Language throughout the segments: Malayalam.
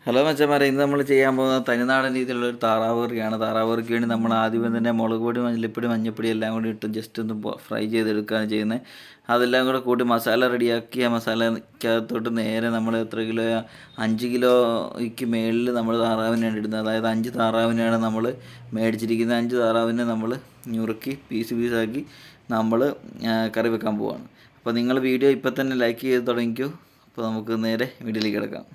ഹലോ മച്ചന്മാരെ, ഇന്ന് നമ്മൾ ചെയ്യാൻ പോകുന്നത് തനിനാടൻ രീതിയിലുള്ളൊരു താറാവ് കറിയാണ്. താറാവ് കറിക്ക് വേണ്ടി നമ്മൾ ആദ്യമേ തന്നെ മുളക് പൊടി, മഞ്ഞൾപ്പൊടി എല്ലാം കൂടി ഇട്ട് ജസ്റ്റ് ഒന്ന് ഫ്രൈ ചെയ്തെടുക്കുകയാണ് ചെയ്യുന്നത്. അതെല്ലാം കൂടെ കൂട്ടി മസാല റെഡിയാക്കി ആ മസാലക്കകത്തോട്ട് നേരെ നമ്മൾ എത്ര കിലോ, 5 കിലോയ്ക്ക് മേളിൽ നമ്മൾ താറാവിനാണ് ഇടുന്നത്. അതായത് 5 താറാവിനാണ് നമ്മൾ മേടിച്ചിരിക്കുന്നത്. 5 താറാവിനെ നമ്മൾ ഞുറുക്കി പീസാക്കി നമ്മൾ കറി വെക്കാൻ പോവുകയാണ്. അപ്പോൾ നിങ്ങൾ വീഡിയോ ഇപ്പം തന്നെ ലൈക്ക് ചെയ്ത് തുടങ്ങിക്കോ. അപ്പോൾ നമുക്ക് നേരെ വീഡിയോയിലേക്ക് കിടക്കാം.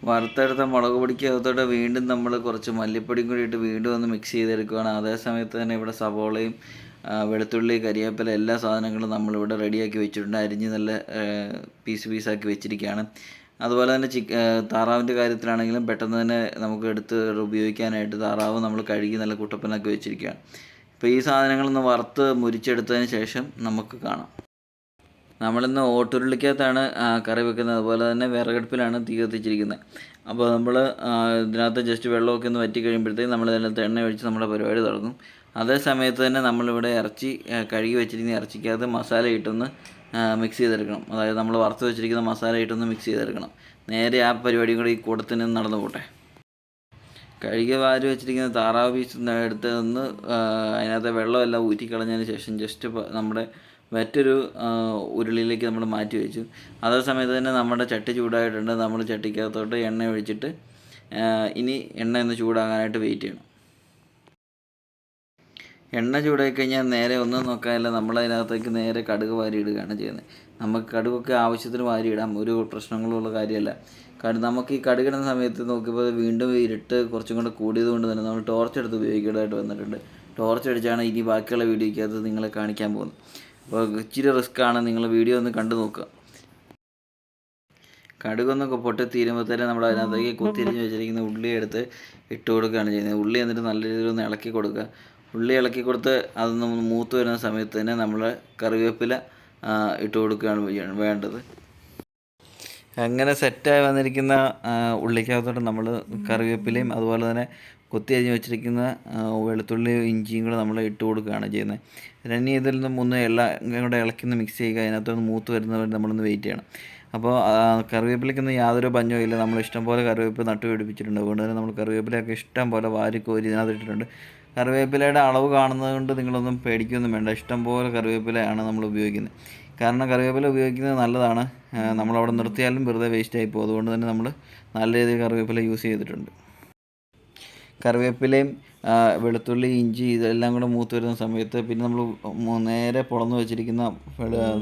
വറുത്തെടുത്ത മുളക് പൊടിക്കകത്തോട്ട് വീണ്ടും നമ്മൾ കുറച്ച് മല്ലിപ്പൊടിയും കൂടി ഇട്ട് വീണ്ടും ഒന്ന് മിക്സ് ചെയ്തെടുക്കുകയാണ്. അതേ സമയത്ത് തന്നെ ഇവിടെ സവോളയും വെളുത്തുള്ളി, കരിവേപ്പില എല്ലാ സാധനങ്ങളും നമ്മളിവിടെ റെഡിയാക്കി വെച്ചിട്ടുണ്ട്. അരിഞ്ഞ് നല്ല പീസാക്കി വെച്ചിരിക്കുകയാണ്. അതുപോലെ തന്നെ താറാവിൻ്റെ കാര്യത്തിലാണെങ്കിലും പെട്ടെന്ന് തന്നെ നമുക്ക് എടുത്ത് ഉപയോഗിക്കാനായിട്ട് താറാവ് നമ്മൾ കഴുകി നല്ല കുട്ടപ്പനാക്കി വെച്ചിരിക്കുകയാണ്. ഇപ്പോൾ ഈ സാധനങ്ങളൊന്ന് വറുത്ത് മുരിച്ചെടുത്തതിന് ശേഷം നമുക്ക് കാണാം. നമ്മളിന്ന് ഓട്ടുരുളിക്കകത്താണ് കറി വെക്കുന്നത്. അതുപോലെ തന്നെ വിറകടുപ്പിലാണ് തീ കത്തിച്ചിരിക്കുന്നത്. അപ്പോൾ നമ്മൾ ഇതിനകത്ത് ജസ്റ്റ് വെള്ളമൊക്കെ ഒന്ന് വറ്റി കഴിയുമ്പോഴത്തേക്കും നമ്മൾ ഇതിനകത്ത് എണ്ണ ഒഴിച്ച് നമ്മുടെ പരിപാടി തുടങ്ങും. അതേ സമയത്ത് തന്നെ നമ്മളിവിടെ ഇറച്ചി കഴുകി വെച്ചിരിക്കുന്ന ഇറച്ചിക്കകത്ത് മസാല ഇട്ടൊന്ന് മിക്സ് ചെയ്തെടുക്കണം. അതായത് നമ്മൾ വറുത്ത് വെച്ചിരിക്കുന്ന മസാല ഇട്ടൊന്ന് മിക്സ് ചെയ്തെടുക്കണം. നേരെ ആ പരിപാടിയും കൂടി ഈ കൂട്ടത്തിന് നടന്നു പോട്ടെ. കഴുകി വാരി വെച്ചിരിക്കുന്ന താറാവ് പീസ് എടുത്ത് ഒന്ന് അതിനകത്ത് വെള്ളമെല്ലാം ഊറ്റിക്കളഞ്ഞതിന് ശേഷം ജസ്റ്റ് നമ്മുടെ മറ്റൊരു ഉരുളിയിലേക്ക് നമ്മൾ മാറ്റി വെച്ചു. അതേ സമയത്ത് തന്നെ നമ്മുടെ ചട്ടി ചൂടായിട്ടുണ്ട്. നമ്മൾ ചട്ടിക്കകത്തോട്ട് എണ്ണ ഒഴിച്ചിട്ട് ഇനി എണ്ണ ഒന്ന് ചൂടാകാനായിട്ട് വെയിറ്റ് ചെയ്യണം. എണ്ണ ചൂടായി കഴിഞ്ഞാൽ നേരെ ഒന്നും നോക്കാനില്ല, നമ്മളതിനകത്തേക്ക് നേരെ കടുക് വാരി ഇടുകയാണ് ചെയ്യുന്നത്. നമുക്ക് കടുകൊക്കെ ആവശ്യത്തിന് വാരി ഇടാം, ഒരു പ്രശ്നങ്ങളുള്ള കാര്യമല്ല. കാരണം നമുക്ക് ഈ കടുകിടുന്ന സമയത്ത് നോക്കിയപ്പോൾ വീണ്ടും ഇരുട്ട് കുറച്ചും കൂടെ കൂടിയത് കൊണ്ട് തന്നെ നമ്മൾ ടോർച്ച് എടുത്ത് ഉപയോഗിക്കേണ്ടതായിട്ട് വന്നിട്ടുണ്ട്. ടോർച്ച് അടിച്ചാണ് ഇനി ബാക്കിയുള്ള വീഡിയോയ്ക്കകത്ത് നിങ്ങളെ കാണിക്കാൻ പോകുന്നത്. അപ്പോൾ ഇച്ചിരി റിസ്ക്കാണ്, നിങ്ങൾ വീഡിയോ ഒന്ന് കണ്ടു നോക്കുക. കടുകൊന്നൊക്കെ പൊട്ടി തീരുമ്പോൾ തന്നെ നമ്മൾ അതിനകത്തേക്ക് കുത്തിരിഞ്ഞ് വെച്ചിരിക്കുന്ന ഉള്ളി എടുത്ത് ഇട്ട് കൊടുക്കുകയാണ് ചെയ്യുന്നത്. ഉള്ളി എന്നിട്ട് നല്ല രീതിയിൽ ഒന്ന് ഇളക്കി കൊടുക്കുക. ഉള്ളി ഇളക്കി കൊടുത്ത് അതൊന്ന് മൂത്ത് വരുന്ന സമയത്ത് തന്നെ നമ്മൾ കറിവേപ്പില ഇട്ട് കൊടുക്കുകയാണ് വേണ്ടത്. അങ്ങനെ സെറ്റായി വന്നിരിക്കുന്ന ഉള്ളിക്കകത്തോട്ട് നമ്മൾ കറിവേപ്പിലയും അതുപോലെ തന്നെ കൊത്തി അരിഞ്ഞ് വെച്ചിരിക്കുന്ന വെളുത്തുള്ളിയും ഇഞ്ചിയും കൂടെ നമ്മൾ ഇട്ട് കൊടുക്കുകയാണ് ചെയ്യുന്നത്. ഇനി ഇതിൽ നിന്നും ഒന്ന് എല്ലാം കൂടെ ഇളക്കി മിക്സ് ചെയ്യുക. അതിനകത്തൊന്ന് മൂത്ത് വരുന്നവരെ നമ്മളൊന്ന് വെയിറ്റ് ചെയ്യണം. അപ്പോൾ കറിവേപ്പിലയ്ക്കൊന്നും യാതൊരു പഞ്ഞവും ഇല്ല. നമ്മൾ ഇഷ്ടംപോലെ കറിവേപ്പ് നട്ടു പിടിപ്പിച്ചിട്ടുണ്ട്. അതുകൊണ്ട് തന്നെ നമ്മൾ കറിവേപ്പിലയൊക്കെ ഇഷ്ടം പോലെ വാരിക്കോരി ഇതിനകത്ത് ഇട്ടിട്ടുണ്ട്. കറിവേപ്പിലയുടെ അളവ് കാണുന്നത് കൊണ്ട് നിങ്ങളൊന്നും പേടിക്കുകയൊന്നും വേണ്ട. ഇഷ്ടംപോലെ കറിവേപ്പിലയാണ് നമ്മൾ ഉപയോഗിക്കുന്നത്. കാരണം കറിവേപ്പില ഉപയോഗിക്കുന്നത് നല്ലതാണ്. നമ്മളവിടെ നിർത്തിയാലും വെറുതെ വേസ്റ്റായി പോകും. അതുകൊണ്ട് തന്നെ നമ്മൾ നല്ല രീതിയിൽ കറിവേപ്പില യൂസ് ചെയ്തിട്ടുണ്ട്. കറിവേപ്പിലയും വെളുത്തുള്ളി, ഇഞ്ചി ഇതെല്ലാം കൂടെ മൂത്ത് വരുന്ന സമയത്ത് പിന്നെ നമ്മൾ നേരെ പൊളന്ന് വെച്ചിരിക്കുന്ന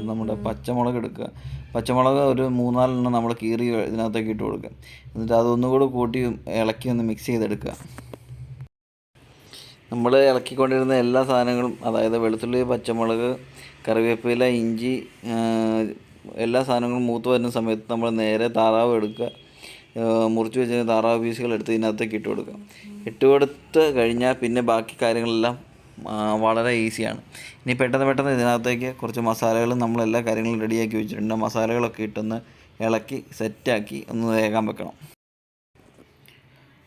നമ്മുടെ പച്ചമുളക് എടുക്കുക. പച്ചമുളക് ഒരു 3-4 നമ്മൾ കീറി ഇതിനകത്തേക്ക് ഇട്ട് കൊടുക്കുക. എന്നിട്ട് അതൊന്നുകൂടെ കൂട്ടി ഇളക്കി ഒന്ന് മിക്സ് ചെയ്തെടുക്കുക. നമ്മൾ ഇളക്കിക്കൊണ്ടിരുന്ന എല്ലാ സാധനങ്ങളും, അതായത് വെളുത്തുള്ളി, പച്ചമുളക്, കറിവേപ്പില, ഇഞ്ചി എല്ലാ സാധനങ്ങളും മൂത്ത് വരുന്ന സമയത്ത് നമ്മൾ നേരെ താറാവ് എടുക്കുക. മുറിച്ച് വെച്ച താറാവ് പീസുകൾ എടുത്ത് ഇതിനകത്തേക്ക് ഇട്ട് കൊടുക്കുക. ഇട്ട് കൊടുത്ത് കഴിഞ്ഞാൽ പിന്നെ ബാക്കി കാര്യങ്ങളെല്ലാം വളരെ ഈസിയാണ്. ഇനി പെട്ടെന്ന് ഇതിനകത്തേക്ക് കുറച്ച് മസാലകളും നമ്മളെല്ലാ കാര്യങ്ങളും റെഡിയാക്കി വെച്ചിട്ടുണ്ട്. മസാലകളൊക്കെ ഇട്ടൊന്ന് ഇളക്കി സെറ്റാക്കി ഒന്ന് വേഗം വെക്കണം.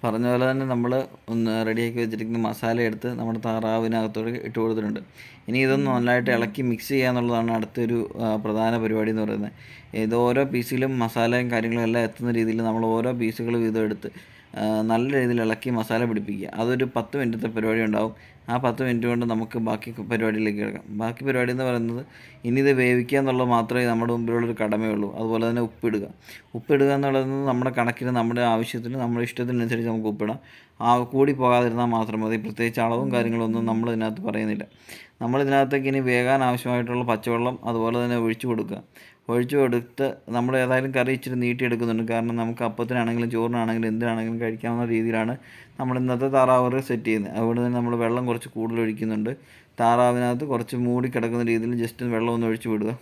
പറഞ്ഞ പോലെ തന്നെ നമ്മൾ ഒന്ന് റെഡിയാക്കി വെച്ചിരിക്കുന്ന മസാല എടുത്ത് നമ്മുടെ താറാവിനകത്തോട് ഇട്ട് കൊടുത്തിട്ടുണ്ട്. ഇനി ഇതൊന്ന് നന്നായിട്ട് ഇളക്കി മിക്സ് ചെയ്യുക എന്നുള്ളതാണ് അടുത്തൊരു പ്രധാന പരിപാടി എന്ന് പറയുന്നത്. ഇത് ഓരോ പീസിലും മസാലയും കാര്യങ്ങളും എല്ലാം എത്തുന്ന രീതിയിൽ നമ്മൾ ഓരോ പീസുകൾ വീതം എടുത്ത് നല്ല രീതിയിൽ ഇളക്കി മസാല പിടിപ്പിക്കുക. അതൊരു 10 മിനിറ്റത്തെ പരിപാടി ഉണ്ടാവും. ആ 10 മിനിറ്റ് കൊണ്ട് നമുക്ക് ബാക്കി പരിപാടിയിലേക്ക് കിടക്കാം. ബാക്കി പരിപാടി എന്ന് പറയുന്നത് ഇനി ഇത് വേവിക്കുക എന്നുള്ളത് മാത്രമേ നമ്മുടെ മുമ്പിലുള്ളൊരു കടമയുള്ളൂ. അതുപോലെ തന്നെ ഉപ്പിടുക എന്നുള്ളത് നമ്മുടെ കണക്കിന്, നമ്മുടെ ആവശ്യത്തിന്, നമ്മുടെ ഇഷ്ടത്തിനനുസരിച്ച് നമുക്ക് ഉപ്പിടാം. കൂടി പോകാതിരുന്നാൽ മാത്രം മതി. പ്രത്യേകിച്ച് അളവും കാര്യങ്ങളൊന്നും നമ്മൾ ഇതിനകത്ത് പറയുന്നില്ല. നമ്മളിതിനകത്തേക്ക് ഇനി വേകാൻ ആവശ്യമായിട്ടുള്ള പച്ചവെള്ളം അതുപോലെ തന്നെ ഒഴിച്ചു കൊടുത്ത് നമ്മൾ ഏതായാലും കറി ഇച്ചിരി നീട്ടിയെടുക്കുന്നുണ്ട്. കാരണം നമുക്ക് അപ്പത്തിനാണെങ്കിലും ചോറിനാണെങ്കിലും എന്തിനാണെങ്കിലും കഴിക്കാവുന്ന രീതിയിലാണ് നമ്മൾ ഇന്നത്തെ താറാവ് കറി സെറ്റ് ചെയ്യുന്നത്. അതുകൊണ്ട് തന്നെ നമ്മൾ വെള്ളം കുറച്ച് കൂടുതൽ ഒഴിക്കുന്നുണ്ട്. താറാവിനകത്ത് കുറച്ച് മൂടി കിടക്കുന്ന രീതിയിൽ ജസ്റ്റ് വെള്ളം ഒന്ന് ഒഴിച്ച് വിടുക.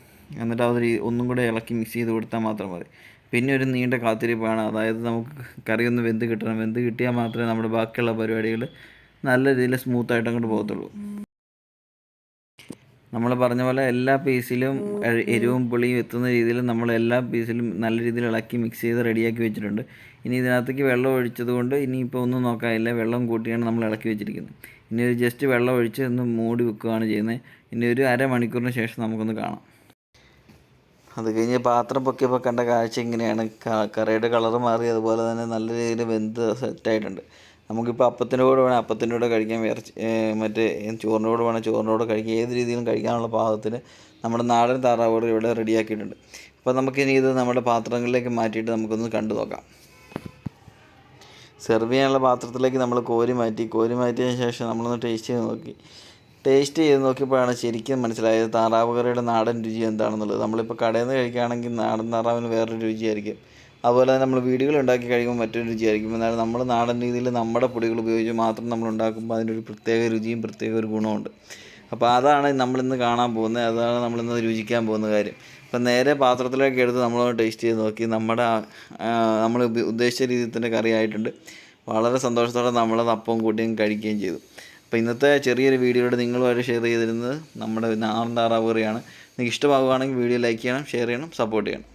എന്നിട്ട് അത് ഒന്നും കൂടെ ഇളക്കി മിക്സ് ചെയ്ത് കൊടുത്താൽ മാത്രം മതി. പിന്നെ ഒരു നീണ്ട കാത്തിരിപ്പാണ്. അതായത് നമുക്ക് കറി ഒന്ന് വെന്ത് കിട്ടണം. വെന്ത് കിട്ടിയാൽ മാത്രമേ നമ്മുടെ ബാക്കിയുള്ള പരിപാടികൾ നല്ല രീതിയിൽ സ്മൂത്തായിട്ട് അങ്ങോട്ട് പോകത്തുള്ളൂ. നമ്മൾ പറഞ്ഞ പോലെ എല്ലാ പീസിലും എരിവും പുളിയും എത്തുന്ന രീതിയിൽ നമ്മൾ എല്ലാ പീസിലും നല്ല രീതിയിൽ ഇളക്കി മിക്സ് ചെയ്ത് റെഡിയാക്കി വെച്ചിട്ടുണ്ട്. ഇനി ഇതിനകത്തേക്ക് വെള്ളം ഒഴിച്ചത് കൊണ്ട് ഇനിയിപ്പോൾ ഒന്നും നോക്കാനില്ല. വെള്ളം കൂട്ടിയാണ് നമ്മൾ ഇളക്കി വെച്ചിരിക്കുന്നത്. ഇനി ഒരു ജസ്റ്റ് വെള്ളം ഒഴിച്ച് ഒന്ന് മൂടി വെക്കുകയാണ് ചെയ്യുന്നത്. ഇനി ഒരു അരമണിക്കൂറിന് ശേഷം നമുക്കൊന്ന് കാണാം. അത് കഴിഞ്ഞ് പാത്രം പൊക്കിയപ്പോൾ കണ്ട കാഴ്ച ഇങ്ങനെയാണ്. കറിയുടെ കളറ് മാറി, അതുപോലെ തന്നെ നല്ല രീതിയിൽ വെന്ത് സെറ്റായിട്ടുണ്ട്. നമുക്കിപ്പോൾ അപ്പത്തിൻ്റെ കൂടെ വേണേൽ അപ്പത്തിൻ്റെ കൂടെ കഴിക്കാം, മറ്റേ ചോറിൻ്റെ കൂടെ വേണേൽ ചോറിൻ്റെ കൂടെ കഴിക്കാം. ഏത് രീതിയിലും കഴിക്കാനുള്ള പാകത്തിന് നമ്മുടെ നാടൻ താറാവുകൾ ഇവിടെ റെഡിയാക്കിയിട്ടുണ്ട്. അപ്പോൾ നമുക്കിനി ഇത് നമ്മുടെ പാത്രങ്ങളിലേക്ക് മാറ്റിയിട്ട് നമുക്കൊന്ന് കണ്ടു നോക്കാം. സെർവ് ചെയ്യാനുള്ള പാത്രത്തിലേക്ക് നമ്മൾ കോരി മാറ്റിയതിന് ശേഷം നമ്മളൊന്ന് ടേസ്റ്റ് ചെയ്ത് നോക്കിയപ്പോഴാണ് ശരിക്കും മനസ്സിലായത് താറാവ് കറിയുടെ നാടൻ രുചി എന്താണെന്നുള്ളത്. നമ്മളിപ്പോൾ കടയിൽ നിന്ന് കഴിക്കുകയാണെങ്കിൽ നാടൻ താറാവിന് വേറൊരു രുചിയായിരിക്കും, അതുപോലെ തന്നെ നമ്മൾ വീടുകളിൽ ഉണ്ടാക്കി കഴിക്കുമ്പോൾ മറ്റൊരു രുചിയായിരിക്കും. എന്നാൽ നമ്മൾ നാടൻ രീതിയിൽ നമ്മുടെ പൊടികൾ ഉപയോഗിച്ച് മാത്രം നമ്മൾ ഉണ്ടാക്കുമ്പോൾ അതിനൊരു പ്രത്യേക രുചിയും പ്രത്യേക ഒരു ഗുണമുണ്ട്. അപ്പോൾ അതാണ് നമ്മളിന്ന് കാണാൻ പോകുന്നത്, അതാണ് നമ്മളിന്ന് രുചിക്കാൻ പോകുന്ന കാര്യം. അപ്പം നേരെ പാത്രത്തിലേക്ക് എടുത്ത് നമ്മളൊന്ന് ടേസ്റ്റ് ചെയ്ത് നോക്കി. നമ്മൾ ഉദ്ദേശിച്ച രീതിയിൽ തന്നെ കറി ആയിട്ടുണ്ട്. വളരെ സന്തോഷത്തോടെ നമ്മളത് അപ്പവും കൂട്ടിയും കഴിക്കുകയും ചെയ്തു. അപ്പോൾ ഇന്നത്തെ ചെറിയൊരു വീഡിയോയുടെ നിങ്ങളുമായിട്ട് ഷെയർ ചെയ്തിരുന്നത് നമ്മുടെ നാടൻ താറാവ് കറിയാണ്. നിങ്ങൾക്ക് ഇഷ്ടമാവുകയാണെങ്കിൽ വീഡിയോ ലൈക്ക് ചെയ്യണം, ഷെയർ ചെയ്യണം, സപ്പോർട്ട് ചെയ്യണം.